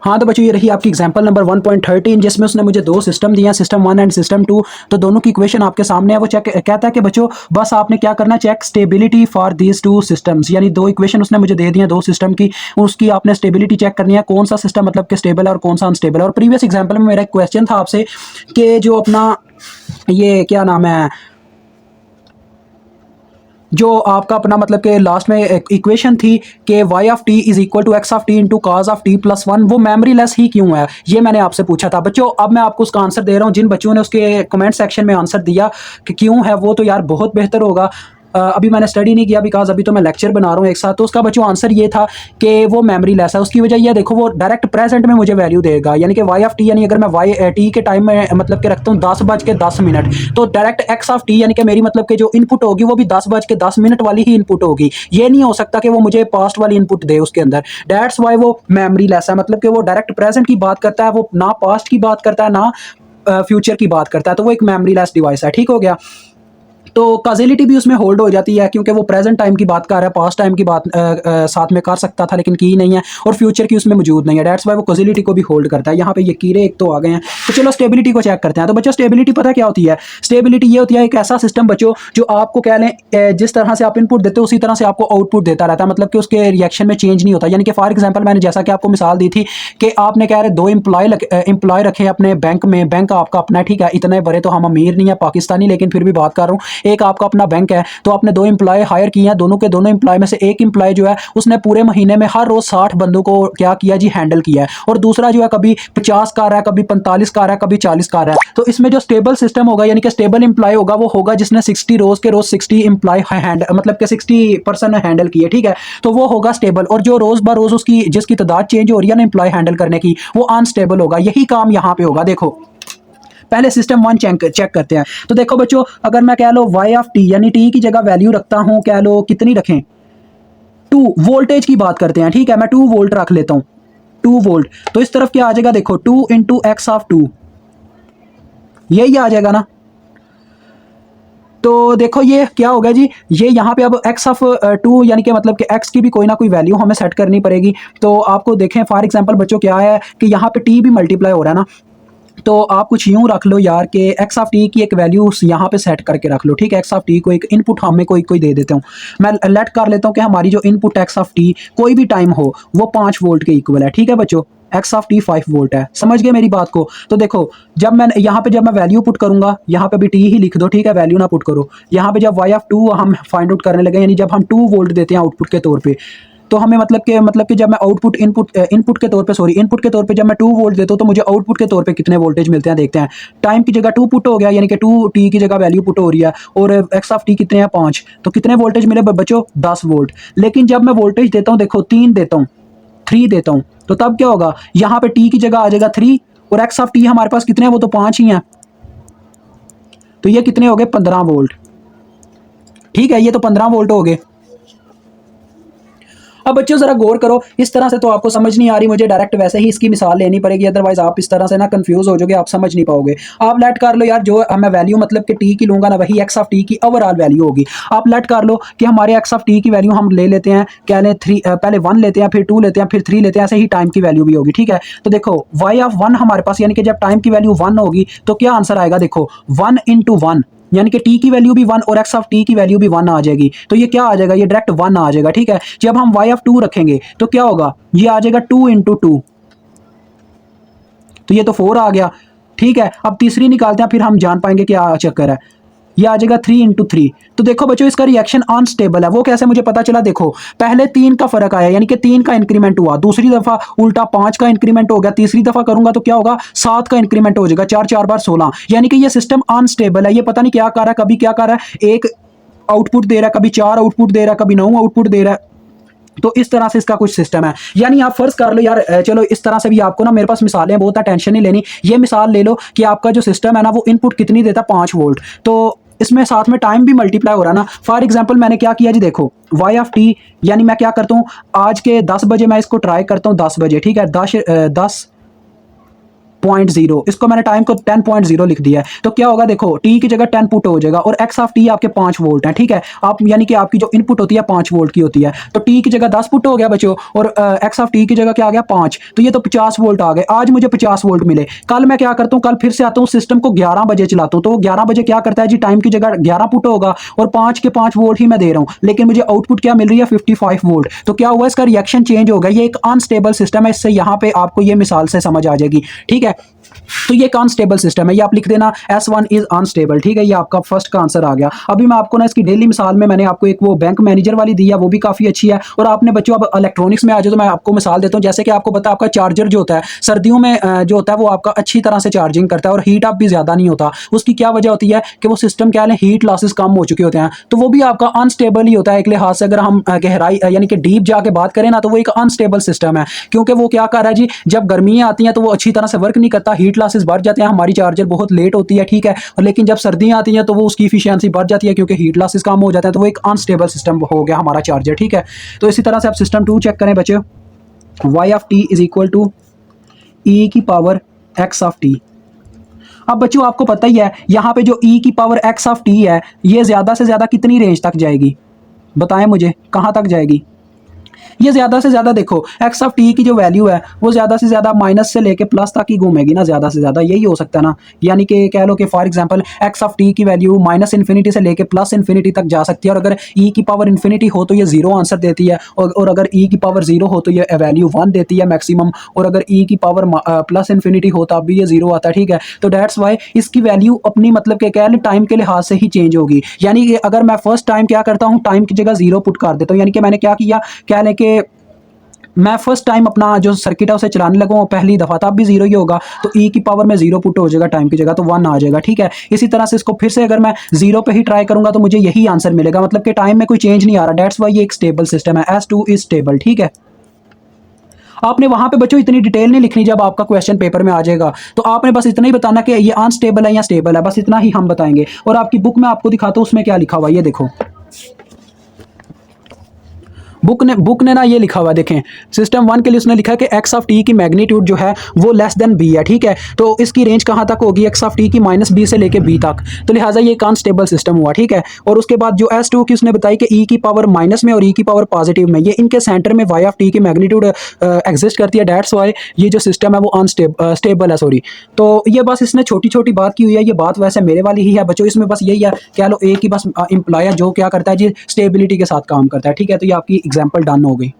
हाँ तो बच्चों ये रही आपकी एग्जांपल नंबर 1.13 जिसमें उसने मुझे दो सिस्टम दिया, सिस्टम 1 एंड सिस्टम 2। तो दोनों की इक्वेशन आपके सामने है। वो चेक कहता है कि बच्चों बस आपने क्या करना है, check stability for these two systems. यानी दो इक्वेशन उसने मुझे दे दी है दो सिस्टम की, उसकी आपने स्टेबिलिटी चेक करनी है, कौन सा सिस्टम मतलब कि स्टेबल है और कौन सा अनस्टेबल है। और प्रीवियस एग्जाम्पल में मेरा एक क्वेश्चन था आपसे कि जो अपना ये क्या नाम है, जो आपका अपना मतलब कि लास्ट में एक इक्वेशन थी कि y of T is equal to X of T into cos of T plus one, वो मेमोरी लेस ही क्यों है, ये मैंने आपसे पूछा था बच्चों। अब मैं आपको उसका आंसर दे रहा हूँ। जिन बच्चों ने उसके कमेंट सेक्शन में आंसर दिया कि क्यों है, वो तो यार बहुत बेहतर होगा। अभी मैंने स्टडी नहीं किया बिकॉज अभी तो मैं लेक्चर बना रहा हूँ एक साथ। तो उसका बच्चों आंसर ये था कि वो मेमोरी लेस है। उसकी वजह यह देखो, वो डायरेक्ट प्रेजेंट में मुझे वैल्यू देगा, यानी कि वाई ऑफ टी, यानी अगर मैं वाई टी के टाइम में मतलब कि रखता हूँ 10:10 तो डायरेक्ट एक्स ऑफ टी यानी कि मेरी मतलब कि जो इनपुट होगी वो भी 10:10 वाली ही इनपुट होगी। ये नहीं हो सकता कि वो मुझे पास्ट वाली इनपुट दे उसके अंदर। दैट्स वाई वो मेमोरी लेस है, मतलब कि वो डायरेक्ट प्रेजेंट की बात करता है, वो ना पास्ट की बात करता है ना फ्यूचर की बात करता है। तो वो एक मेमोरी लेस डिवाइस है, ठीक हो गया। तो कॉजेलिटी भी उसमें होल्ड हो जाती है क्योंकि वो प्रेजेंट टाइम की बात कर रहा है, पास्ट टाइम की बात साथ में कर सकता था लेकिन की नहीं है, और फ्यूचर की उसमें मौजूद नहीं है। डेट्स वाई वो कॉजेलिटी को भी होल्ड करता है। यहाँ पे ये कीड़े एक तो आ गए हैं। तो चलो स्टेबिलिटी को चेक करते हैं। तो बच्चों स्टेबिलिटी पता क्या होती है? स्टेबिलिटी ये होती है एक ऐसा सिस्टम बच्चों जो आपको कह लें जिस तरह से आप इनपुट देते हो उसी तरह से आपको आउटपुट देता रहता है, मतलब कि उसके रिएक्शन में चेंज नहीं होता। यानी कि फॉर एग्जाम्पल मैंने जैसा कि आपको मिसाल दी थी कि आपने कह रहे दो एम्प्लॉय रखे अपने बैंक में, बैंक आपका अपना है, ठीक है, इतने बड़े तो हम अमीर नहीं है पाकिस्तानी, लेकिन फिर भी बात कर रहा हूँ, एक आपका अपना बैंक है। तो आपने दो एम्प्लॉय हायर किए हैं, दोनों के दोनों एम्प्लॉय में से एक एम्प्लॉय जो है उसने पूरे महीने में हर रोज 60 बंदों को क्या किया जी, हैंडल किया है, और दूसरा जो है कभी 50 का रहा है, कभी 45 का रहा है, कभी 40 का रहा है। तो इसमें जो स्टेबल सिस्टम होगा यानी कि स्टेबल एम्प्लॉय होगा वो होगा जिसने 60 रोज के रोज 60 एम्प्लॉय मतलब कि 60% हैंडल किए, ठीक है, तो वो होगा स्टेबल। और जो रोज बार रोज उसकी जिसकी तादाद चेंज हो रही है ना एम्प्लॉय हैंडल करने की, वो अनस्टेबल होगा। यही काम यहाँ पे होगा। देखो पहले सिस्टम 1 चेक करते हैं। तो देखो बच्चों, अगर मैं कह लो y ऑफ टी यानी टी की जगह वैल्यू रखता हूं, कह लो कितनी रखें, 2 वोल्टेज की बात करते हैं, ठीक है, मैं 2 वोल्ट रख लेता हूं, 2 वोल्ट। तो इस तरफ क्या आ जाएगा, देखो 2 इंटू एक्स ऑफ 2, यही आ जाएगा ना। तो देखो ये क्या होगा जी, ये यहाँ पे अब x ऑफ 2 यानी कि मतलब कि x की भी कोई ना कोई वैल्यू हमें सेट करनी पड़ेगी। तो आपको देखें फॉर एग्जांपल बच्चों क्या है कि यहाँ पे t भी मल्टीप्लाई हो रहा है ना, तो आप कुछ यूं रख लो यार कि एक्स ऑफ टी की एक वैल्यू यहाँ पे सेट करके रख लो, ठीक है। एक्स ऑफ टी को एक इनपुट हमें कोई कोई दे देता हूँ। मैं लेट कर लेता हूँ कि हमारी जो इनपुट एक्स ऑफ टी कोई भी टाइम हो वो 5 वोल्ट के इक्वल है, ठीक है बच्चों। एक्स ऑफ टी 5 वोल्ट है, समझ गए मेरी बात को। तो देखो जब मैं यहाँ पे जब मैं वैल्यू पुट करूंगा, यहाँ पे भी टी ही लिख दो, ठीक है, वैल्यू ना पुट करो। यहाँ पे जब वाई ऑफ 2 हम फाइंड आउट करने लगे, यानी जब हम 2 वोल्ट देते हैं आउटपुट के तौर पर, तो हमें मतलब कि जब मैं इनपुट के तौर पे इनपुट के तौर पे जब मैं 2 वोल्ट देता हूँ तो मुझे आउटपुट के तौर पे कितने वोल्टेज मिलते हैं देखते हैं। टाइम की जगह 2 पुट हो गया, यानी कि 2 टी की जगह वैल्यू पुट हो रही है, और एक्स ऑफ टी कितने हैं 5, तो कितने वोल्टेज मिले बच्चों 10 वोल्ट। लेकिन जब मैं वोल्टेज देता हूँ, देखो 3 देता हूँ, 3 देता हूँ, तो तब क्या होगा, यहाँ पे टी की जगह आ जाएगा 3, और एक्स ऑफ टी हमारे पास कितने हैं, वो तो 5 ही हैं, तो ये कितने हो गए 15 वोल्ट, ठीक है, ये तो 15 वोल्ट हो गए। अब बच्चों जरा गौर करो, इस तरह से तो आपको समझ नहीं आ रही, मुझे डायरेक्ट वैसे ही इसकी मिसाल लेनी पड़ेगी, अदरवाइज आप इस तरह से ना कंफ्यूज हो जाओगे, आप समझ नहीं पाओगे। आप लेट कर लो यार, जो मैं वैल्यू मतलब कि टी की लूंगा ना वही एक्स ऑफ टी की ओवरऑल वैल्यू होगी। आप लेट कर लो कि हमारे एक्स ऑफ टी की वैल्यू हम ले लेते हैं, कह लें 3, पहले 1 लेते हैं, फिर 2 लेते हैं, फिर 3 लेते हैं, ऐसे ही टाइम की वैल्यू भी होगी, ठीक है। तो देखो वाई ऑफ 1 हमारे पास, यानी कि जब टाइम की वैल्यू 1 होगी तो क्या आंसर आएगा, देखो 1 इंटू 1, यानी कि टी की वैल्यू भी 1 और एक्स ऑफ टी की वैल्यू भी 1 आ जाएगी। तो ये क्या आ जाएगा, ये डायरेक्ट 1 आ जाएगा, ठीक है। जब हम वाई ऑफ 2 रखेंगे तो क्या होगा, ये आ जाएगा 2 इंटू 2, तो ये तो 4 आ गया, ठीक है। अब तीसरी निकालते हैं, फिर हम जान पाएंगे क्या चक्कर है। ये आ जाएगा 3 इंटू 3। तो देखो बच्चों इसका रिएक्शन अनस्टेबल है। वो कैसे मुझे पता चला, देखो पहले 3 का फर्क आया, यानी कि 3 का इंक्रीमेंट हुआ, दूसरी दफा उल्टा 5 का इंक्रीमेंट हो गया, तीसरी दफा करूंगा तो क्या होगा 7 का इंक्रीमेंट हो जाएगा, 4 4 बार 16, यानी कि ये सिस्टम अनस्टेबल है। ये पता नहीं क्या कर रहा है, कभी क्या कर रहा है, एक आउटपुट दे रहा है, कभी 4 आउटपुट दे रहा है, कभी 9 आउटपुट दे रहा है। तो इस तरह से इसका कुछ सिस्टम है। यानी आप फर्ज कर लो यार, चलो इस तरह से भी आपको ना, मेरे पास मिसालें बहुत है, टेंशन नहीं लेनी। ये मिसाल ले लो कि आपका जो सिस्टम है ना वो इनपुट कितनी देता है 5 वोल्ट, तो इसमें साथ में टाइम भी मल्टीप्लाई हो रहा है ना। फॉर एग्जांपल मैंने क्या किया जी, देखो वाई ऑफ टी, यानी मैं क्या करता हूँ, आज के 10 बजे मैं इसको ट्राई करता हूँ, 10 बजे, ठीक है, 10 10.0, इसको मैंने टाइम को 10.0 लिख दिया है। तो क्या होगा देखो, टी की जगह 10 पुट हो जाएगा और एक्स ऑफ टी आपके 5 वोल्ट है, ठीक है। आप यानी कि आपकी जो इनपुट होती है 5 वोल्ट की होती है, तो टी की जगह 10 पुट हो गया बच्चों, और एक्स ऑफ टी की जगह क्या आ गया 5, तो ये तो 50 वोल्ट आ गए। आज मुझे 50 वोल्ट मिले। कल मैं क्या करता हूँ, कल फिर से आता हूँ, सिस्टम को 11 बजे चलाता हूँ, तो 11 बजे क्या करता है जी, टाइम की जगह 11 पुट होगा और 5 के 5 वोल्ट ही मैं दे रहा हूँ, लेकिन मुझे आउटपुट क्या मिल रही है 55 वोल्ट। तो क्या हुआ, इसका रिएक्शन चेंज हो गया। ये एक अनस्टेबल सिस्टम है, इससे यहाँ पे आपको ये मिसाल से समझ आ जाएगी, ठीक है। तो ये अनस्टेबल सिस्टम है, ये आप लिख देना S1 इज अनस्टेबल, ठीक है। ये आपका फर्स्ट का आंसर आ गया। अभी मैं आपको ना इसकी डेली मिसाल में मैंने आपको एक वो बैंक मैनेजर वाली दी है, वो भी काफी अच्छी है। और आपने बच्चों अब इलेक्ट्रॉनिक्स में आ जाओ, तो मैं आपको मिसाल देता हूँ। जैसे कि आपको पता है, आपका चार्जर जो होता है सर्दियों में जो होता है वो आपका अच्छी तरह से चार्जिंग करता है और हीट अप भी ज्यादा नहीं होता। उसकी क्या वजह होती है कि वो सिस्टम क्या है, हीट लॉसेस कम हो चुके होते हैं, तो वो भी आपका अनस्टेबल ही होता है एक लिहाज से। अगर हम गहराई यानी कि डीप जाके बात करें ना, तो वो एक अनस्टेबल सिस्टम है, क्योंकि वो क्या कर रहा है जी, जब गर्मियां आती हैं तो वो अच्छी तरह से वर्क नहीं करता, हीट लॉसेस बढ़ जाते हैं, हमारी चार्जर बहुत लेट होती है, ठीक है। और लेकिन जब सर्दियां आती हैं तो वो उसकी इफिशियंसी बढ़ जाती है, क्योंकि हीट लॉसेस कम हो जाते हैं, तो वो एक अनस्टेबल सिस्टम हो गया हमारा चार्जर, ठीक है। तो इसी तरह से आप सिस्टम 2 चेक करें बच्चों, y of T is equal to e की पावर एक्स ऑफ टी। अब बच्चों आपको पता ही है, यहाँ पे जो e की पावर x ऑफ t है, ये ज़्यादा से ज़्यादा कितनी रेंज तक जाएगी, बताएं मुझे, कहाँ तक जाएगी। ये ज़्यादा से ज़्यादा देखो, एक्स ऑफ टी की जो वैल्यू है वो ज़्यादा से ज़्यादा माइनस से लेके प्लस तक ही घूमेगी ना, ज़्यादा से ज़्यादा यही हो सकता है ना। यानी कि कह लो कि for example x of T की वैल्यू माइनस इन्फिनिटी से लेके प्लस इन्फिनिटी तक जा सकती है, और अगर ई की पावर इन्फिनिटी हो तो ये जीरो आंसर देती है, और अगर ई की पावर जीरो हो तो ये वैल्यू 1 देती है मैक्सिमम, और अगर ई की पावर प्लस इन्फिनिटी हो तब भी ये जीरो आता है, ठीक है। तो डेट्स वाई इसकी वैल्यू अपनी मतलब कि कह लें टाइम के लिहाज से ही चेंज होगी। यानी कि अगर मैं फर्स्ट टाइम क्या करता हूँ, टाइम की जगह जीरो पुट कर देता हूँ, यानी कि मैंने क्या किया, कह लें कि मैं फर्स्ट टाइम अपना जो सर्किट है उसे चलाने लगा पहली दफ़ा, तब भी जीरो ही होगा, तो ई की पावर में जीरो पुट हो जाएगा टाइम की जगह, तो 1 आ जाएगा, ठीक है। इसी तरह से इसको फिर से अगर मैं जीरो पे ही ट्राई करूंगा तो मुझे यही आंसर मिलेगा, मतलब कि टाइम में कोई चेंज नहीं आ रहा। डेट्स वाई ये एक स्टेबल सिस्टम है, S2 इज स्टेबल, ठीक है। आपने वहां पे बच्चों इतनी डिटेल नहीं लिखनी, जब आपका क्वेश्चन पेपर में आ जाएगा तो आपने बस इतना ही बताना कि ये अनस्टेबल है या स्टेबल है, बस इतना ही हम बताएंगे। और आपकी बुक में आपको दिखाता हूँ उसमें क्या लिखा हुआ है, ये देखो बुक ने ना ये लिखा हुआ, देखें सिस्टम 1 के लिए उसने लिखा है कि एक्स ऑफ टी की मैग्नीट्यूड जो है वो लेस देन बी है, ठीक है। तो इसकी रेंज कहाँ तक होगी, एक्स ऑफ टी की -b से लेके b तक, तो लिहाजा ये एक अनस्टेबल सिस्टम हुआ, ठीक है। और उसके बाद जो S2 की उसने बताई कि e की पावर माइनस में और e की पावर पॉजिटिव में, ये इनके सेंटर में y ऑफ टी की मैग्नीट्यूड एग्जिस्ट करती है, डेट्स वाई ये जो सिस्टम है वो अनस्टेबल है, सॉरी। तो ये बस इसने छोटी छोटी बात की हुई है, ये बात वैसे मेरे वाली ही है बच्चों, इसमें बस यही है कह लो एक ही बस इम्प्लॉयर जो क्या करता है जी, स्टेबिलिटी के साथ काम करता है, ठीक है। तो ये आपकी एग्जाम्पल डन हो गई।